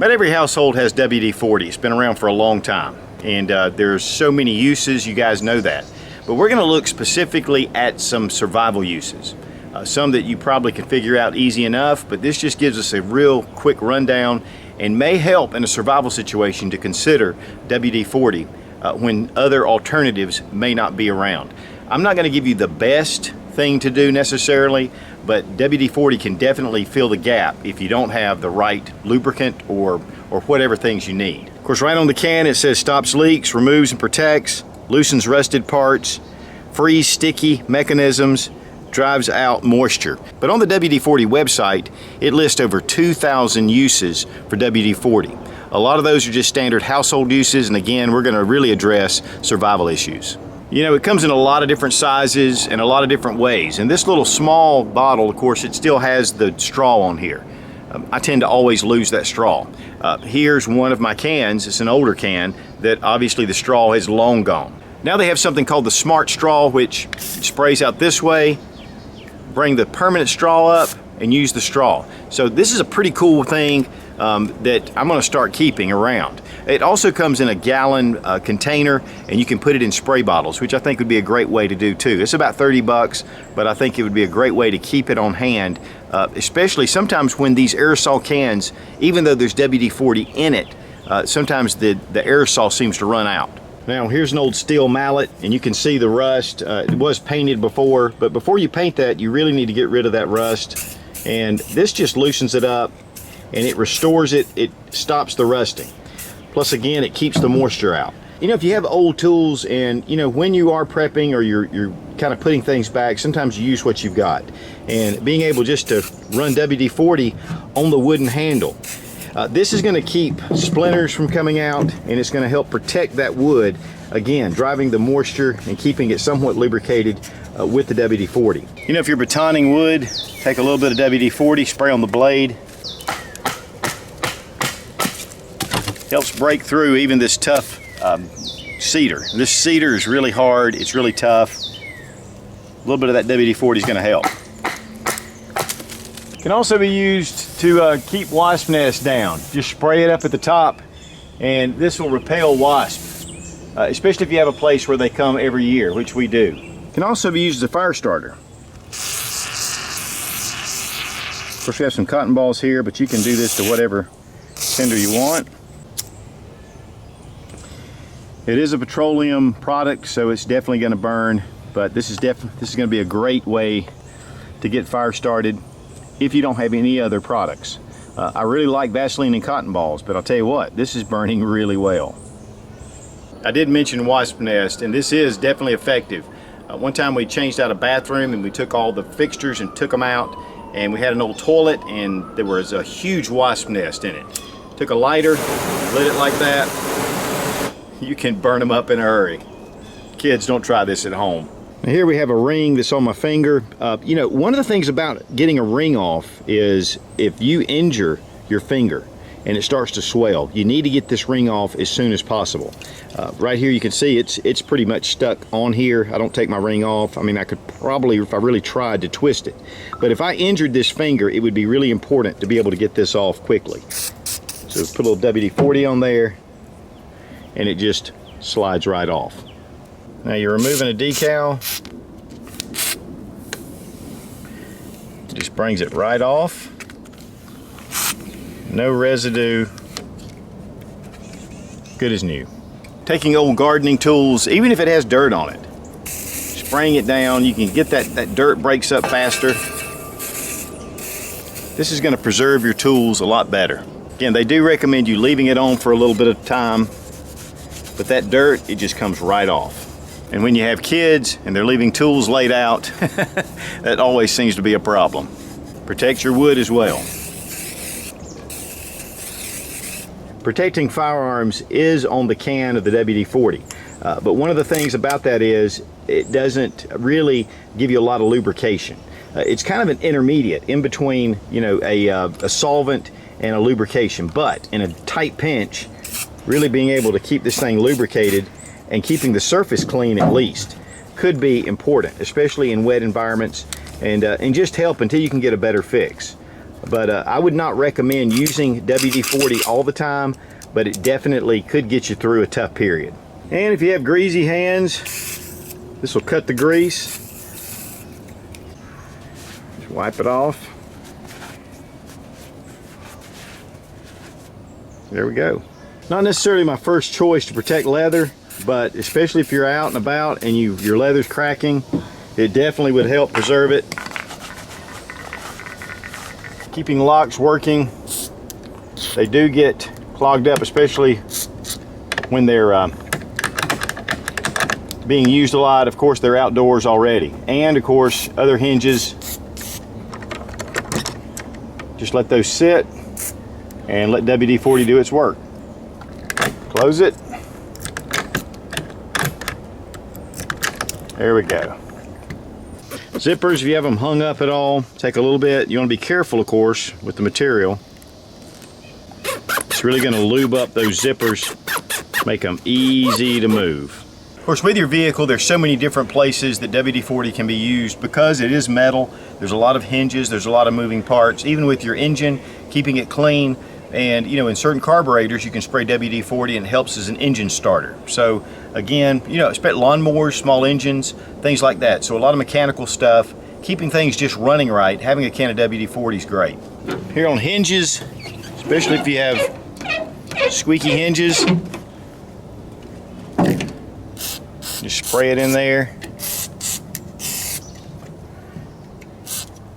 Not every household has WD-40. It's been around for a long time, and there's so many uses, you guys know that. But we're gonna look specifically at some survival uses. Some that you probably can figure out easy enough, but this just gives us a real quick rundown and may help in a survival situation to consider WD-40 when other alternatives may not be around. I'm not gonna give you the best thing to do necessarily, but WD-40 can definitely fill the gap if you don't have the right lubricant or whatever things you need. Of course, right on the can it says stops leaks, removes and protects, loosens rusted parts, frees sticky mechanisms, drives out moisture. But on the WD-40 website, it lists over 2,000 uses for WD-40. A lot of those are just standard household uses, and again, we're gonna really address survival issues. You know, it comes in a lot of different sizes and a lot of different ways. And this little small bottle, of course, it still has the straw on here. I tend to always lose that straw. Here's one of my cans, it's an older can, that obviously the straw is long gone. Now they have something called the Smart Straw, which sprays out this way, bring the permanent straw up, and use the straw. So this is a pretty cool thing that I'm gonna start keeping around. It also comes in a gallon container, and you can put it in spray bottles, which I think would be a great way to do too. It's about 30 bucks, but I think it would be a great way to keep it on hand, especially sometimes when these aerosol cans, even though there's WD-40 in it, sometimes the aerosol seems to run out. Now here's an old steel mallet, and you can see the rust. It was painted before, but before you paint that, you really need to get rid of that rust. And this just loosens it up, and it restores it. It stops the rusting. Plus, again, it keeps the moisture out. You know, if you have old tools, and you know, when you are prepping or you're kind of putting things back, sometimes you use what you've got. And being able just to run WD-40 on the wooden handle, this is going to keep splinters from coming out, and it's going to help protect that wood, again, driving the moisture and keeping it somewhat lubricated with the WD-40. You know, if you're batoning wood, take a little bit of WD-40, spray on the blade. Helps break through even this tough cedar. This cedar is really hard, it's really tough. A little bit of that WD-40 is going to help. Can also be used to keep wasp nests down. Just spray it up at the top, and this will repel wasps, especially if you have a place where they come every year, which we do. Can also be used as a fire starter. Of course, we have some cotton balls here, but you can do this to whatever tinder you want. It is a petroleum product, so it's definitely going to burn, but this is going to be a great way to get fire started if you don't have any other products. I really like Vaseline and cotton balls, but I'll tell you what, this is burning really well. I did mention wasp nest, and this is definitely effective. One time we changed out a bathroom, and we took all the fixtures and took them out, and we had an old toilet, and there was a huge wasp nest in it. Took a lighter, lit it like that. You can burn them up in a hurry. Kids, don't try this at home. Now here we have a ring that's on my finger. You know, one of the things about getting a ring off is if you injure your finger and it starts to swell, you need to get this ring off as soon as possible. Right here you can see it's pretty much stuck on here. I don't take my ring off. I mean, I could probably, if I really tried, to twist it. But if I injured this finger, it would be really important to be able to get this off quickly. So put a little WD-40 on there, and it just slides right off. Now you're removing a decal. It just brings it right off. No residue. Good as new. Taking old gardening tools, even if it has dirt on it, spraying it down, you can get that dirt breaks up faster. This is going to preserve your tools a lot better. Again, they do recommend you leaving it on for a little bit of time, but that dirt, it just comes right off. And when you have kids and they're leaving tools laid out, that always seems to be a problem. Protect your wood as well. Protecting firearms is on the can of the WD-40, but one of the things about that is it doesn't really give you a lot of lubrication. It's kind of an intermediate in between, you know, a solvent and a lubrication, but in a tight pinch, really being able to keep this thing lubricated and keeping the surface clean at least could be important, especially in wet environments, and just help until you can get a better fix. But I would not recommend using WD-40 all the time, but it definitely could get you through a tough period. And if you have greasy hands, this will cut the grease. Just wipe it off. There we go. Not necessarily my first choice to protect leather, but especially if you're out and about and your leather's cracking, it definitely would help preserve it. Keeping locks working, they do get clogged up, especially when they're being used a lot. Of course, they're outdoors already. And of course, other hinges, just let those sit and let WD-40 do its work. Close it. There we go. Zippers, if you have them hung up at all, take a little bit. You want to be careful, of course, with the material. It's really going to lube up those zippers, make them easy to move. Of course, with your vehicle, there's so many different places that WD-40 can be used because it is metal. There's a lot of hinges, there's a lot of moving parts. Even with your engine, keeping it clean. And you know, in certain carburetors, you can spray WD-40 and it helps as an engine starter. So again, you know, especially lawnmowers, small engines, things like that. So a lot of mechanical stuff, keeping things just running right, having a can of WD-40 is great. Here on hinges, especially if you have squeaky hinges, just spray it in there.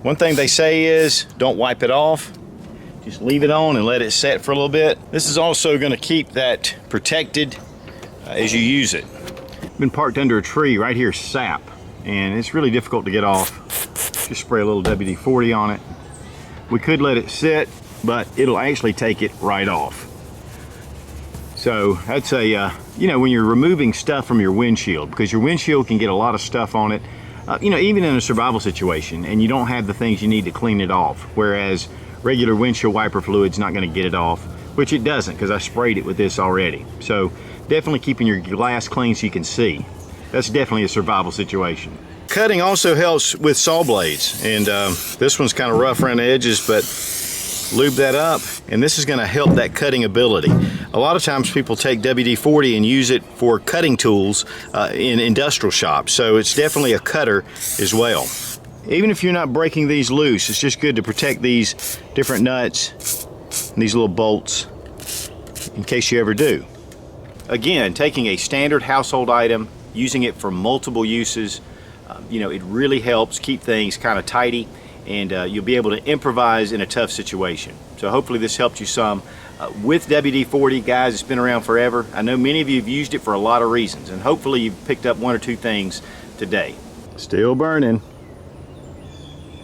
One thing they say is don't wipe it off. Just leave it on and let it set for a little bit. This is also going to keep that protected as you use it. Been parked under a tree right here, sap, and it's really difficult to get off. Just spray a little WD-40 on it. We could let it sit, but it'll actually take it right off. So that's a, you know, when you're removing stuff from your windshield, because your windshield can get a lot of stuff on it, you know, even in a survival situation, and you don't have the things you need to clean it off. Whereas regular windshield wiper fluid's not going to get it off, which it doesn't because I sprayed it with this already. So definitely keeping your glass clean so you can see. That's definitely a survival situation. Cutting also helps with saw blades, and this one's kind of rough around the edges, but lube that up, and this is going to help that cutting ability. A lot of times people take WD-40 and use it for cutting tools in industrial shops, so it's definitely a cutter as well. Even if you're not breaking these loose, it's just good to protect these different nuts and these little bolts in case you ever do. Again, taking a standard household item, using it for multiple uses, you know, it really helps keep things kind of tidy, and you'll be able to improvise in a tough situation. So hopefully this helped you some. With WD-40, guys, it's been around forever. I know many of you have used it for a lot of reasons, and hopefully you've picked up one or two things today. Still burning.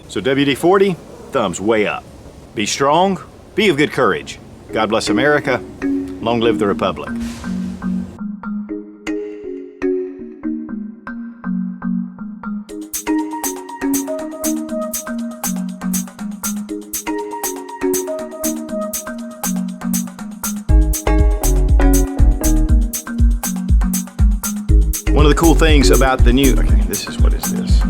So WD-40, thumbs way up. Be strong, be of good courage. God bless America. Long live the Republic. One of the cool things about the new, okay, what is this?